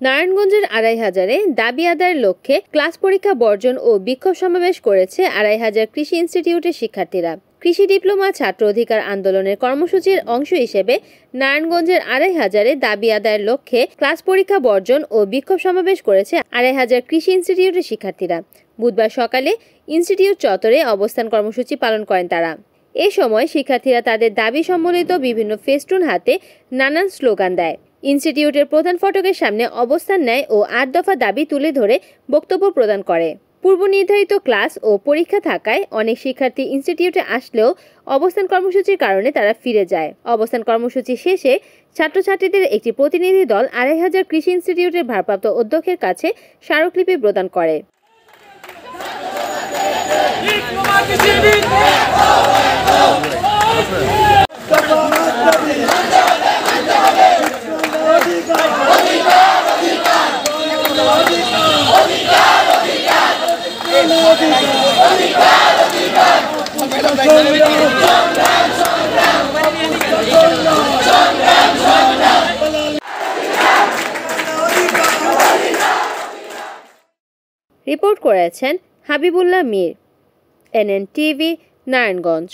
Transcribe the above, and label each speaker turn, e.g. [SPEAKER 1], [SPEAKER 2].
[SPEAKER 1] নারায়ণগঞ্জের ২৫০০-এ দাবি আদায়ের লক্ষ্যে ক্লাস পরীক্ষা বর্জন ও বিক্ষোভ সমাবেশ করেছে ২৫০০ কৃষি ইনস্টিটিউটের শিক্ষার্থীরা। কৃষি ডিপ্লোমা ছাত্র অধিকার আন্দোলনের কর্মসূচির অংশ হিসেবে নারায়ণগঞ্জের ২৫০০-এ দাবি আদায়ের লক্ষ্যে ক্লাস পরীক্ষা বর্জন ও বিক্ষোভ সমাবেশ করেছে ২৫০০ কৃষি ইনস্টিটিউটের শিক্ষার্থীরা। বুধবার সকালে ইনস্টিটিউট চত্বরে অবস্থান কর্মসূচি পালন করেন তারা। এ সময় শিক্ষার্থীরা তাদের দাবি সম্বলিত বিভিন্ন ফেস্টুন হাতে নানান স্লোগান দেয়। ইনস্টিটিউটের প্রধান ফটকের সামনে অবস্থান নেয় ও ৮ দফা দাবি তুলে ধরে বক্তব্য প্রদান করে। পূর্ব নির্ধারিত ক্লাস ও পরীক্ষা থাকায় অনেক শিক্ষার্থী ইনস্টিটিউটে আসলেও অবস্থান কর্মসূচির কারণে তারা ফিরে যায়। অবস্থান কর্মসূচি শেষে ছাত্রছাত্রীদের একটি প্রতিনিধি দল ২৫০০ কৃষি ইনস্টিটিউটের ভারপ্রাপ্ত অধ্যক্ষের কাছে স্মারকলিপি প্রদান করে। রিপোর্ট করেছেন হাবিবুল্লাহ মীর, NN টিভি, নারায়ণগঞ্জ।